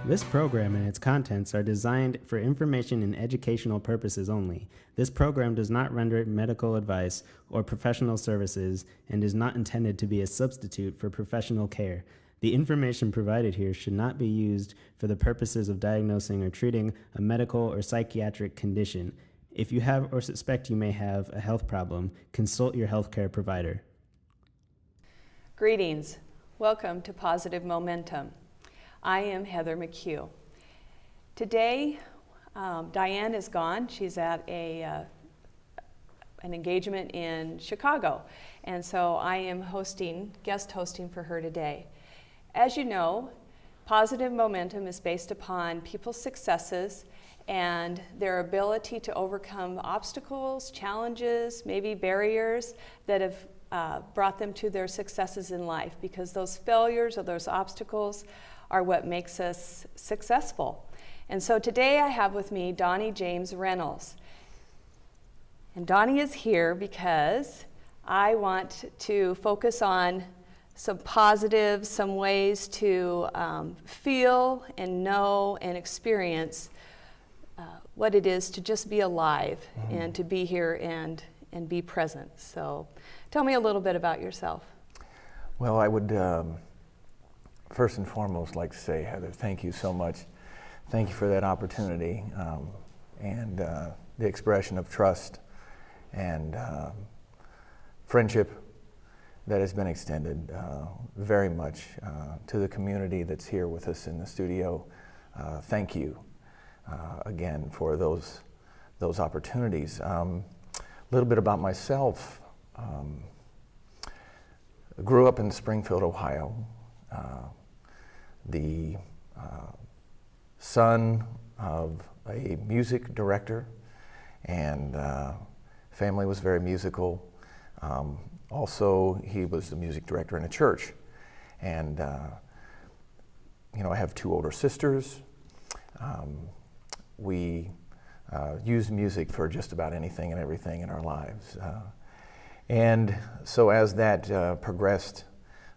This program and its contents are designed for information and educational purposes only. This program does not render medical advice or professional services and is not intended to be a substitute for professional care. The information provided here should not be used for the purposes of diagnosing or treating a medical or psychiatric condition. If you have or suspect you may have a health problem, consult your healthcare provider. Greetings. Welcome to Positive Momentum. I am Heather McCue. Today, Diane is gone. She's at an engagement in Chicago, and so I am guest hosting for her today. As you know, Positive Momentum is based upon people's successes and their ability to overcome obstacles, challenges, maybe barriers that have brought them to their successes in life, because those failures or those obstacles are what makes us successful. And so today I have with me Donny James Reynolds. And Donny is here because I want to focus on some ways to feel and know and experience what it is to just be alive and to be here and be present. So tell me a little bit about yourself. Well, I would first and foremost like to say, Heather, thank you so much. Thank you for that opportunity and the expression of trust and friendship that has been extended very much to the community that's here with us in the studio. Thank you again for those opportunities. A little bit about myself. I grew up in Springfield, Ohio. The son of a music director, and family was very musical. Also, he was the music director in a church. And, I have two older sisters. We use music for just about anything and everything in our lives. And so as that progressed,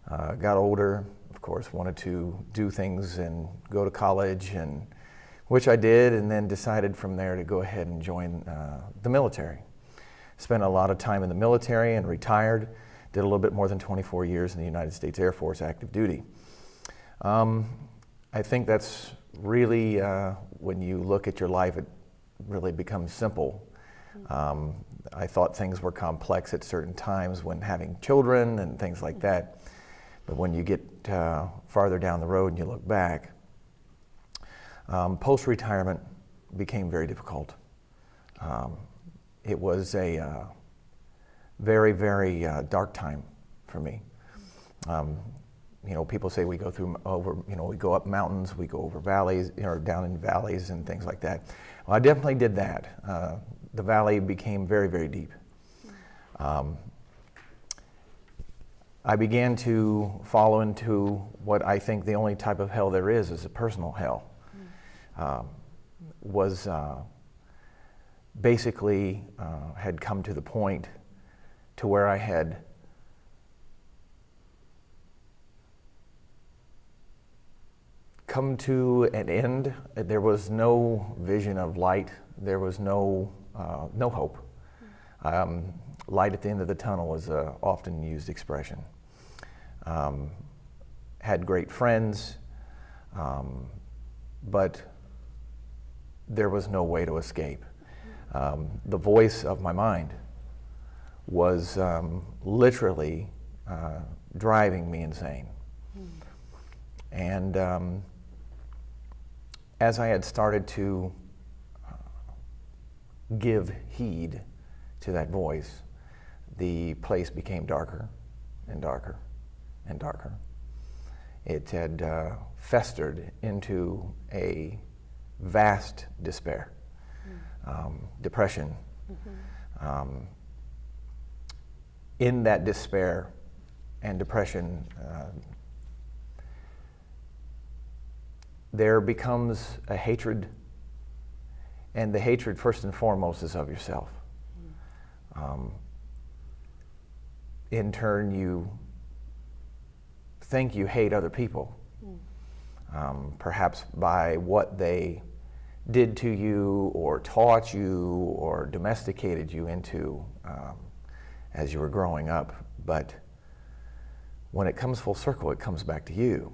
got older, of course, wanted to do things and go to college, and which I did, and then decided from there to go ahead and join the military. Spent a lot of time in the military and retired. Did a little bit more than 24 years in the United States Air Force active duty. I think that's really, when you look at your life, it really becomes simple. I thought things were complex at certain times when having children and things like that. But when you get farther down the road and you look back, post-retirement became very difficult. It was a very, very dark time for me. People say we go we go up mountains, we go over valleys, or down in valleys and things like that. Well, I definitely did that. The valley became very, very deep. I began to fall into what I think the only type of hell there is a personal hell. Was basically had come to the point to where I had come to an end. There was no vision of light. There was no hope. Light at the end of the tunnel was an often used expression. Had great friends, but there was no way to escape. The voice of my mind was literally driving me insane. And as I had started to give heed to that voice, the place became darker and darker and darker. It had festered into a vast despair, depression. In that despair and depression, there becomes a hatred, and the hatred first and foremost is of yourself. In turn, you think you hate other people. perhaps by what they did to you or taught you or domesticated you into as you were growing up. But when it comes full circle, it comes back to you.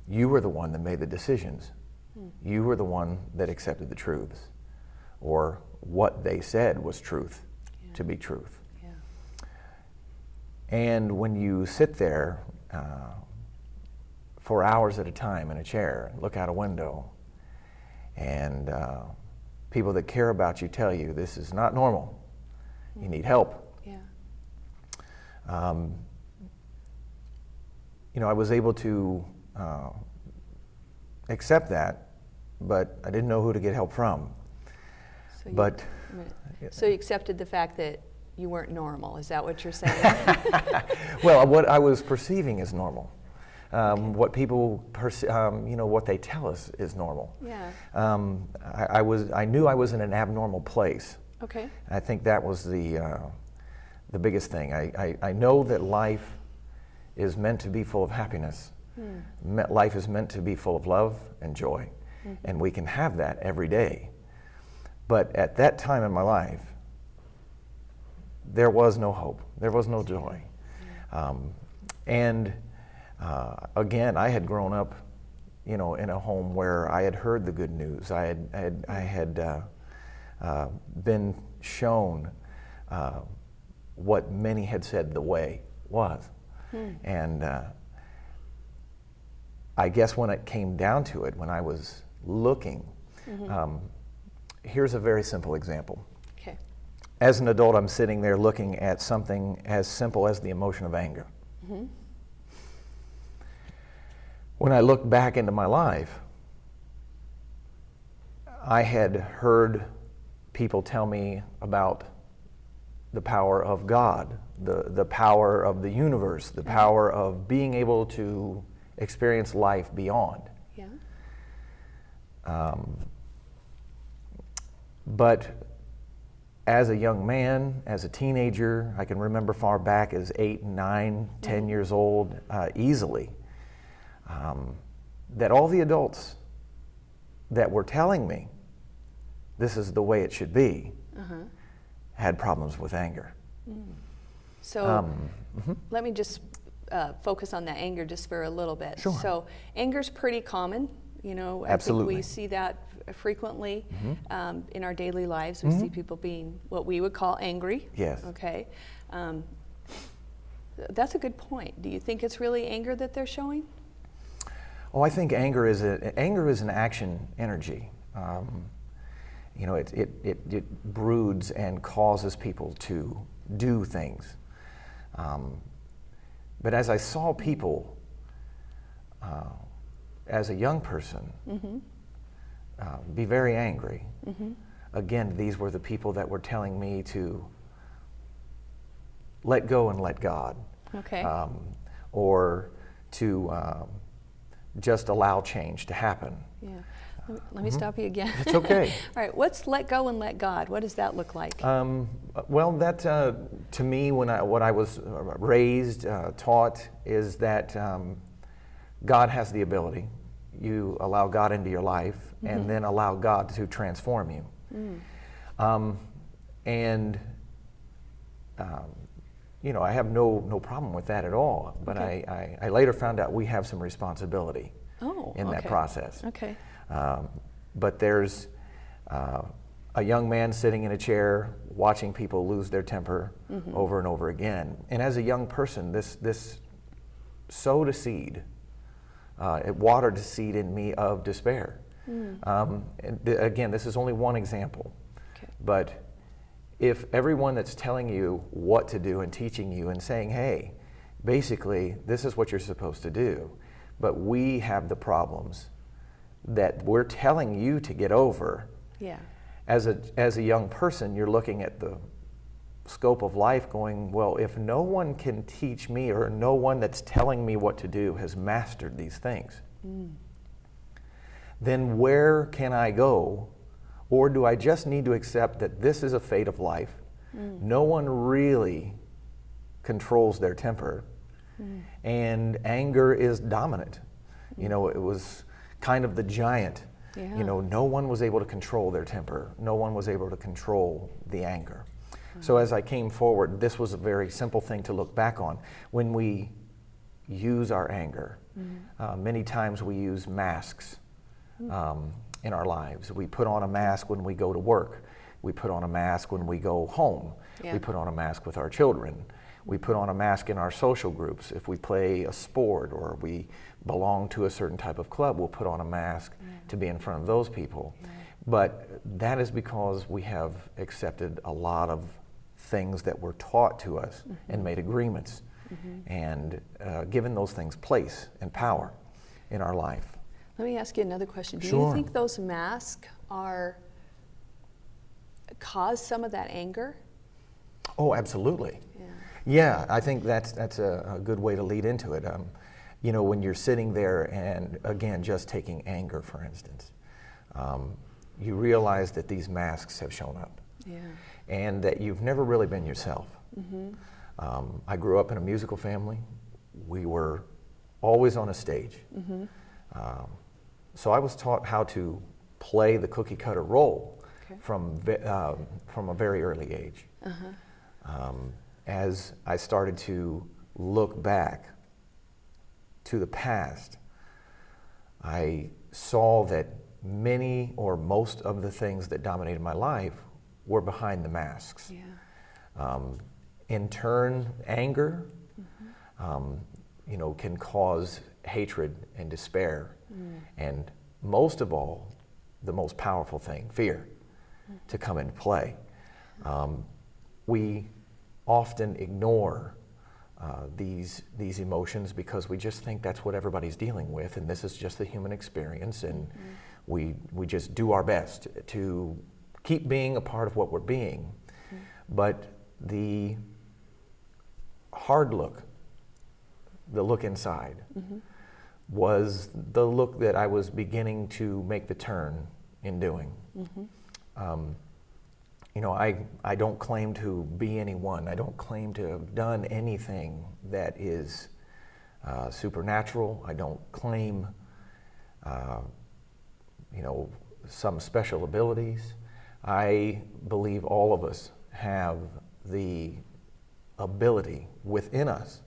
You were the one that made the decisions. You were the one that accepted the truths, or what they said was truth to be truth. And when you sit there for hours at a time in a chair and look out a window, and people that care about you tell you this is not normal, you need help. I was able to accept that, but I didn't know who to get help from. So you accepted the fact that you weren't normal. Is that what you're saying? Well, what I was perceiving as normal. What people, what they tell us is normal. I knew I was in an abnormal place. Okay. I think that was the biggest thing. I know that life is meant to be full of happiness. Life is meant to be full of love and joy, and we can have that every day. But at that time in my life, there was no hope. There was no joy. Again, I had grown up, in a home where I had heard the good news. I had been shown what many had said the way was. And I guess when it came down to it, when I was looking, here's a very simple example. Okay. As an adult, I'm sitting there looking at something as simple as the emotion of anger. When I look back into my life, I had heard people tell me about the power of God, the power of the universe, the power of being able to experience life beyond. But as a young man, as a teenager, I can remember far back as 8, 9, 10 years old, easily, that all the adults that were telling me this is the way it should be had problems with anger. So let me just focus on that anger just for a little bit. Sure. So anger's pretty common. I Absolutely. think we see that frequently in our daily lives. We see people being what we would call angry. Yes. Okay. That's a good point. Do you think it's really anger that they're showing? Oh, I think anger is an action energy. It broods and causes people to do things. But as I saw people, as a young person, be very angry, again, these were the people that were telling me to let go and let God. Okay. Or to just allow change to happen. Yeah. Let me stop you again. It's okay. All right. What's let go and let God? What does that look like? Well, that to me, what I was raised, taught, is that God has the ability. You allow God into your life, and then allow God to transform you. I have no problem with that at all. But Okay. I later found out we have some responsibility in that okay. process. Okay. But there's a young man sitting in a chair watching people lose their temper over and over again. And as a young person, this sowed a seed. It watered a seed in me of despair. Again, this is only one example. Okay. But if everyone that's telling you what to do and teaching you and saying, hey, basically, this is what you're supposed to do, but we have the problems that we're telling you to get over. Yeah. As a young person, you're looking at the scope of life going, well, if no one can teach me, or no one that's telling me what to do has mastered these things, then where can I go? Or do I just need to accept that this is a fate of life? No one really controls their temper, and anger is dominant. You know, it was kind of the giant. Yeah. You know, no one was able to control their temper. No one was able to control the anger. So as I came forward, this was a very simple thing to look back on. When we use our anger, many times we use masks in our lives. We put on a mask when we go to work. We put on a mask when we go home. Yeah. We put on a mask with our children. We put on a mask in our social groups. If we play a sport or we belong to a certain type of club, we'll put on a mask to be in front of those people. But that is because we have accepted a lot of things that were taught to us and made agreements and given those things place and power in our life. Let me ask you another question. Do Sure. you think those masks cause some of that anger? Oh, absolutely. Yeah. Yeah, I think that's a good way to lead into it. You know, when you're sitting there and, again, just taking anger, for instance, you realize that these masks have shown up. Yeah. And that you've never really been yourself. I grew up in a musical family. We were always on a stage. So I was taught how to play the cookie cutter role from a very early age. As I started to look back to the past, I saw that many or most of the things that dominated my life were behind the masks. Yeah. In turn, anger, you know, can cause hatred and despair. And most of all, the most powerful thing, fear, to come into play. We often ignore these emotions because we just think that's what everybody's dealing with, and this is just the human experience, and we just do our best to keep being a part of what we're being. But the hard look, the look inside, was the look that I was beginning to make the turn in doing. You know, I don't claim to be anyone. I don't claim to have done anything that is supernatural. I don't claim, you know, some special abilities. I believe all of us have the ability within us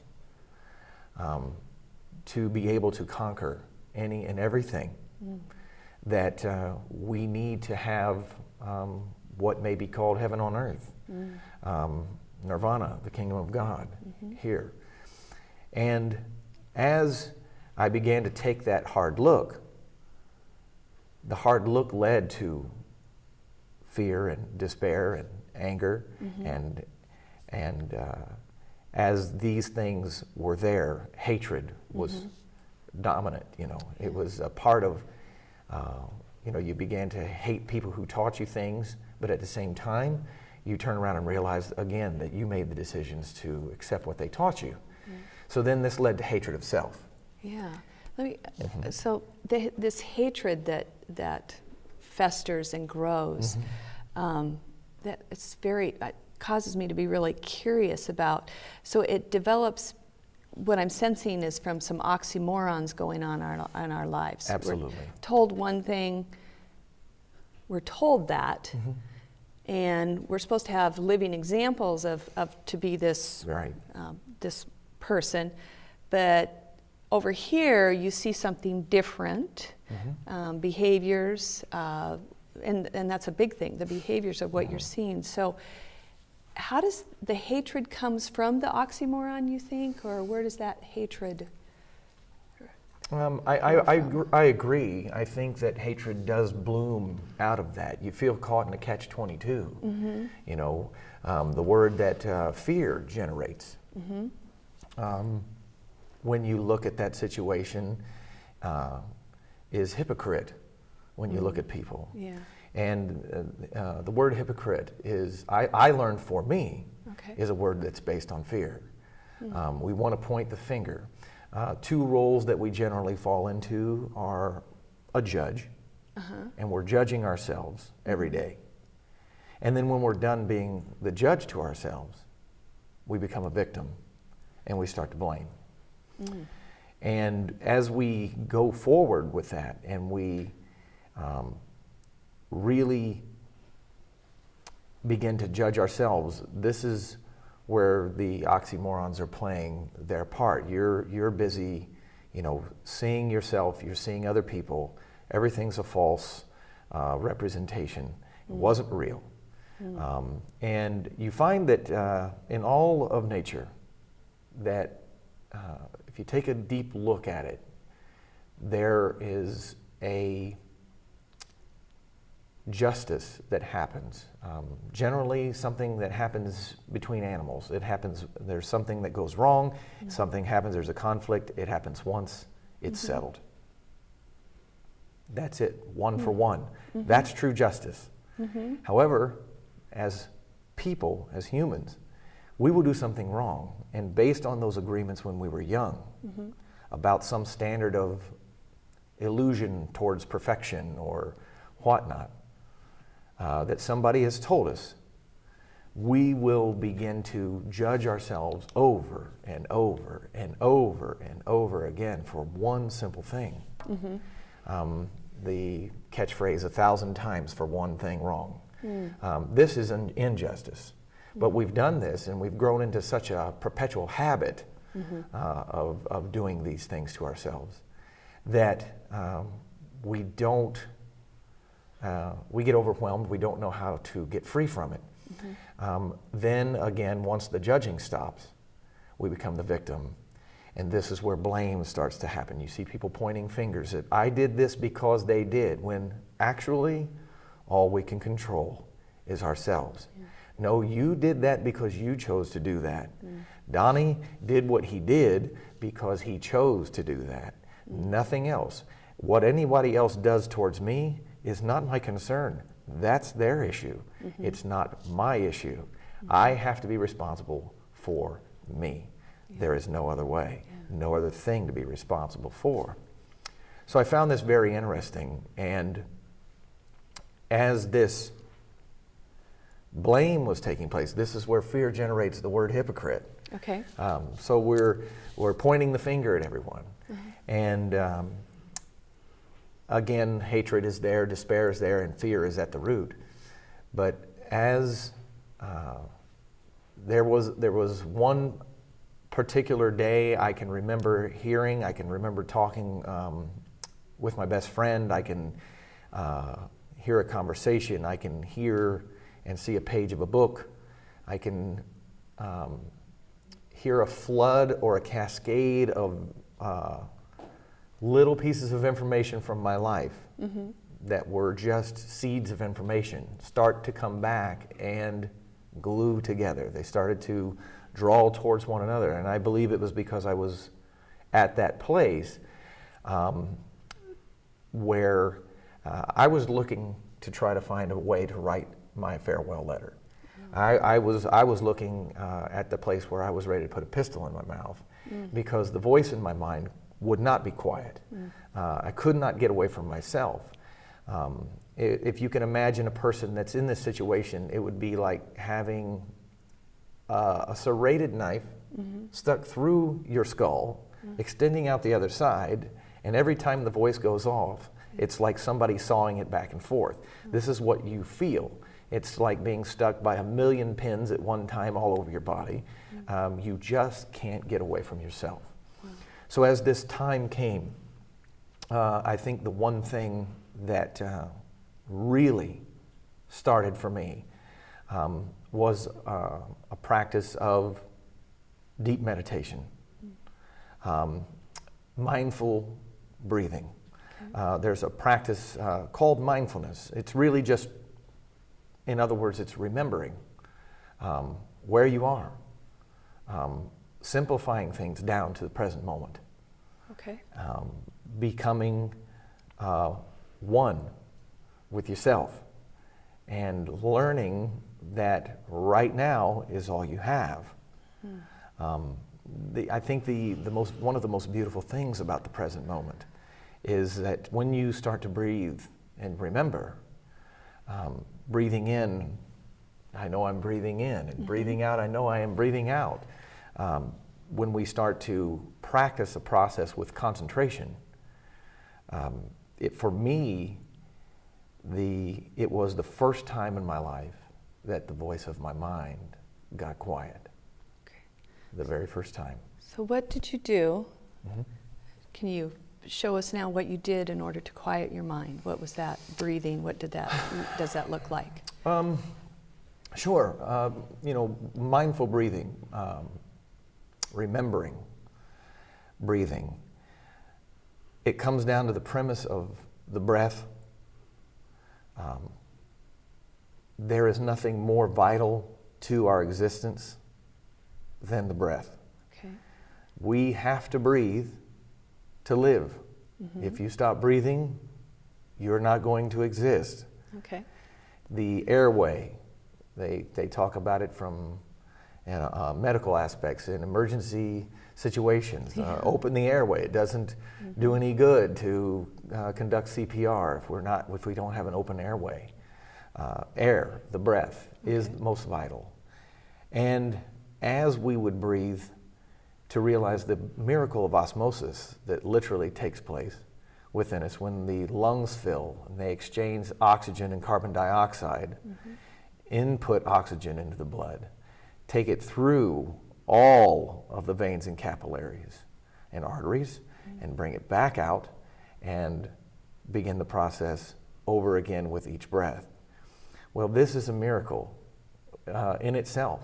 to be able to conquer any and everything that we need to have what may be called heaven on earth, nirvana, the kingdom of God here. And as I began to take that hard look, the hard look led to fear and despair and anger, and as these things were there, hatred was dominant. You know, it was a part of. You know, you began to hate people who taught you things, but at the same time, you turn around and realize again that you made the decisions to accept what they taught you. So then this led to hatred of self. Yeah. Let me. So this hatred that festers and grows, that it's very causes me to be really curious about. So it develops. What I'm sensing is from some oxymorons going on in our lives. Absolutely. We're told one thing, we're told that, and we're supposed to have living examples of to be this this person, but over here you see something different, behaviors, and that's a big thing, the behaviors of what you're seeing. So how does the hatred comes from the oxymoron, you think, or where does that hatred? I agree. I think that hatred does bloom out of that. You feel caught in a catch-22. You know, the word that fear generates. When you look at that situation, is hypocrite when you look at people. Yeah. And the word hypocrite is, I learned for me, is a word that's based on fear. We want to point the finger. Two roles that we generally fall into are a judge, and we're judging ourselves every day. And then when we're done being the judge to ourselves, we become a victim, and we start to blame. And as we go forward with that and we really begin to judge ourselves, this is where the oxymorons are playing their part. You're busy, seeing yourself, you're seeing other people. Everything's a false representation. It wasn't real. And you find that in all of nature, that if you take a deep look at it, there is a justice that happens. Generally, something that happens between animals. It happens, there's something that goes wrong, something happens, there's a conflict, it happens once, it's settled. That's it, one for one. That's true justice. However, as people, as humans, we will do something wrong, and based on those agreements when we were young, about some standard of illusion towards perfection or whatnot, that somebody has told us, we will begin to judge ourselves over and over and over and over again for one simple thing. The catchphrase, 1,000 times for one thing wrong. This is an injustice. But we've done this, and we've grown into such a perpetual habit of doing these things to ourselves that we don't, we get overwhelmed, we don't know how to get free from it. Then again, once the judging stops, we become the victim. And this is where blame starts to happen. You see people pointing fingers at, I did this because they did, when actually all we can control is ourselves. No, you did that because you chose to do that. Donny did what he did because he chose to do that. Nothing else. What anybody else does towards me is not my concern. That's their issue. It's not my issue. I have to be responsible for me. There is no other way, no other thing to be responsible for. So I found this very interesting, and as this blame was taking place, this is where fear generates the word hypocrite. Okay. So we're pointing the finger at everyone. And again, hatred is there, despair is there, and fear is at the root. But as there was one particular day I can remember hearing, I can remember talking with my best friend, I can hear a conversation, I can hear and see a page of a book, I can hear a flood or a cascade of little pieces of information from my life that were just seeds of information start to come back and glue together. They started to draw towards one another, and I believe it was because I was at that place where I was looking to try to find a way to write my farewell letter. I was looking at the place where I was ready to put a pistol in my mouth because the voice in my mind would not be quiet. I could not get away from myself. If you can imagine a person that's in this situation, it would be like having a serrated knife stuck through your skull, extending out the other side, and every time the voice goes off, it's like somebody sawing it back and forth. This is what you feel. It's like being stuck by 1,000,000 pins at one time all over your body. You just can't get away from yourself. So as this time came, I think the one thing that really started for me was a practice of deep meditation, mindful breathing. There's a practice called mindfulness. It's really just, in other words, it's remembering where you are, simplifying things down to the present moment. Okay. Becoming one with yourself and learning that right now is all you have. I think one of the most beautiful things about the present moment is that when you start to breathe and remember, breathing in, I know I'm breathing in, and breathing out, I know I am breathing out. when we start to practice a process with concentration, for me, it was the first time in my life that the voice of my mind got quiet. Okay. The very first time. So what did you do? Mm-hmm. Can you show us now what you did in order to quiet your mind? What was that? Breathing, what does that look like? Sure. Mindful breathing, remembering breathing. It comes down to the premise of the breath. There is nothing more vital to our existence than the breath. Okay. We have to breathe to live. Mm-hmm. If you stop breathing, you're not going to exist. Okay. The airway, they talk about it from medical aspects in emergency situations. Yeah. Open the airway. It doesn't do any good to conduct CPR if we don't have an open airway. Air, the breath, is most vital. And as we would breathe, to realize the miracle of osmosis that literally takes place within us when the lungs fill and they exchange oxygen and carbon dioxide, input oxygen into the blood, take it through all of the veins and capillaries and arteries, and bring it back out and begin the process over again with each breath. Well, this is a miracle in itself.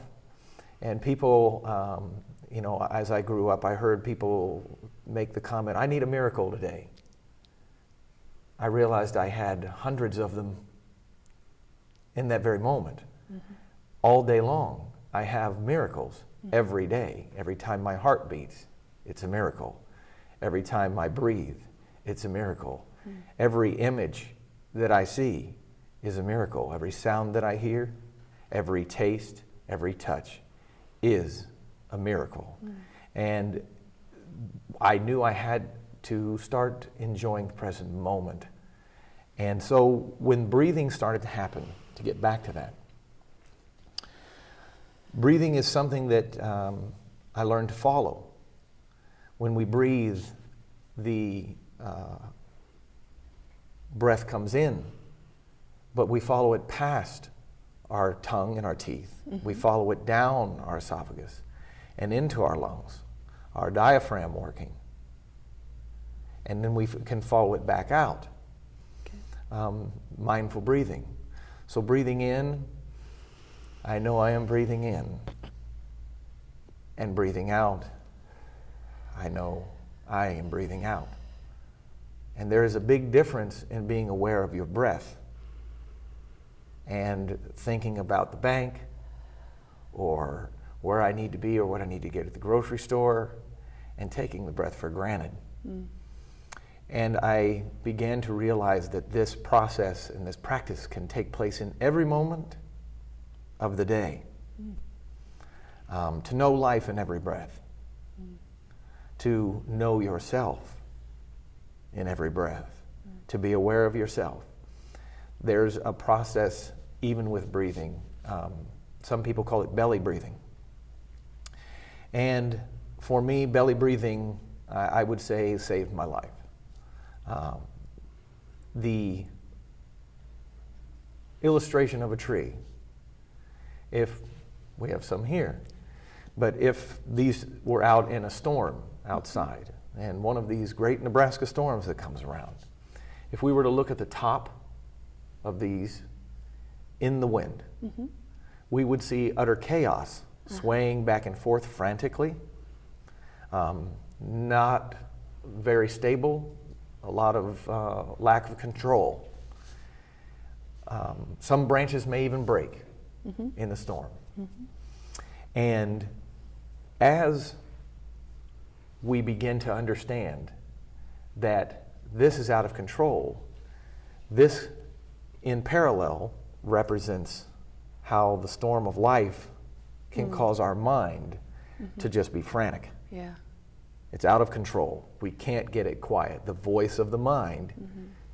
And people, as I grew up, I heard people make the comment, I need a miracle today. I realized I had hundreds of them in that very moment. All day long, I have miracles every day. Every time my heart beats, it's a miracle. Every time I breathe, it's a miracle. Every image that I see is a miracle. Every sound that I hear, every taste, every touch is a miracle. And I knew I had to start enjoying the present moment. And so when breathing started to happen, to get back to that, breathing is something that I learned to follow. When we breathe, the breath comes in, but we follow it past our tongue and our teeth. We follow it down our esophagus and into our lungs, our diaphragm working. And then we can follow it back out. Mindful breathing. So breathing in, I know I am breathing in. And breathing out, I know I am breathing out. And there is a big difference in being aware of your breath and thinking about the bank or where I need to be or what I need to get at the grocery store and taking the breath for granted. And I began to realize that this process and this practice can take place in every moment of the day. To know life in every breath. To know yourself in every breath. To be aware of yourself. There's a process even with breathing. Some people call it belly breathing. And for me, belly breathing, I would say, saved my life. The illustration of a tree, if we have some here, but if these were out in a storm outside, and one of these great Nebraska storms that comes around, if we were to look at the top of these in the wind, we would see utter chaos, swaying back and forth frantically, not very stable, a lot of lack of control. Some branches may even break in the storm. And as we begin to understand that this is out of control, this in parallel represents how the storm of life can cause our mind to just be frantic. Yeah. It's out of control. We can't get it quiet. The voice of the mind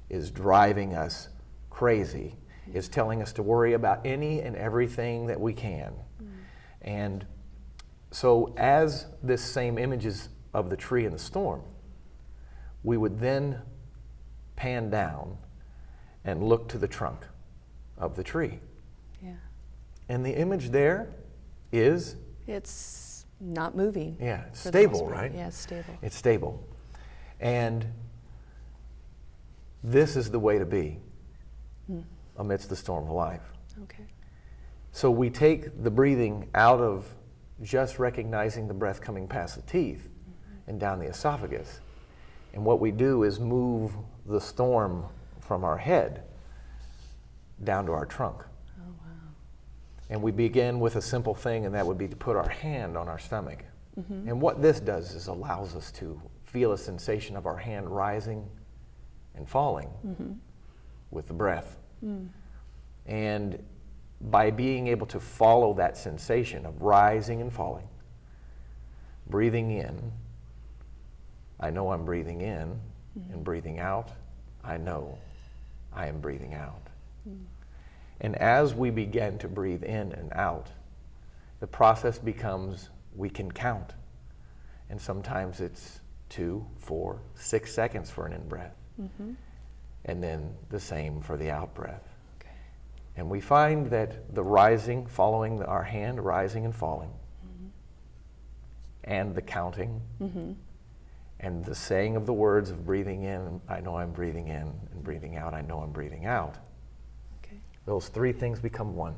is driving us crazy, is telling us to worry about any and everything that we can. And So as this same images of the tree in the storm, we would then pan down and look to the trunk of the tree. Yeah. And the image there is? It's not moving. Yeah, it's for the most stable, part. right? Yeah, it's stable. It's stable. And this is the way to be amidst the storm of life. Okay. So we take the breathing out of just recognizing the breath coming past the teeth and down the esophagus. And what we do is move the storm from our head down to our trunk. Oh, wow. And we begin with a simple thing, and that would be to put our hand on our stomach. And what this does is allows us to feel a sensation of our hand rising and falling with the breath. And by being able to follow that sensation of rising and falling, breathing in, I know I'm breathing in, and breathing out, I know I am breathing out. And as we begin to breathe in and out, the process becomes, we can count. And sometimes it's 2, 4, 6 seconds for an in-breath. And then the same for the out-breath. Okay. And we find that the rising, following our hand, rising and falling, and the counting, and the saying of the words of breathing in, I know I'm breathing in, and breathing out, I know I'm breathing out. Okay. Those three things become one.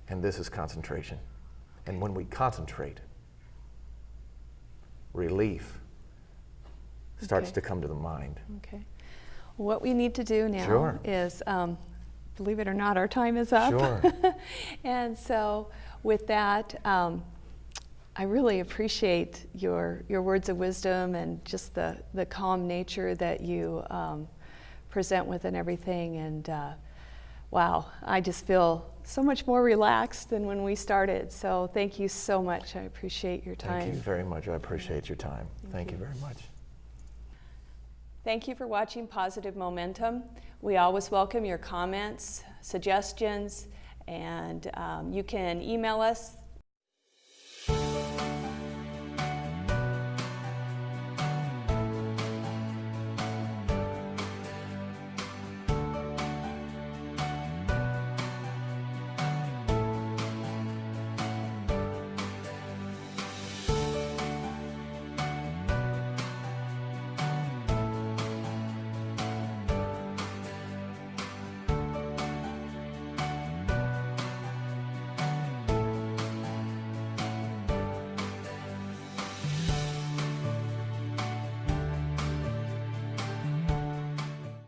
And this is concentration. And when we concentrate, relief starts to come to the mind. Okay. What we need to do now Sure. is, believe it or not, our time is up. Sure. And so with that, I really appreciate your words of wisdom and just the calm nature that you present with and everything. And wow, I just feel so much more relaxed than when we started. So thank you so much. I appreciate your time. Thank you very much. I appreciate your time. Thank you very much. Thank you for watching Positive Momentum. We always welcome your comments, suggestions, and you can email us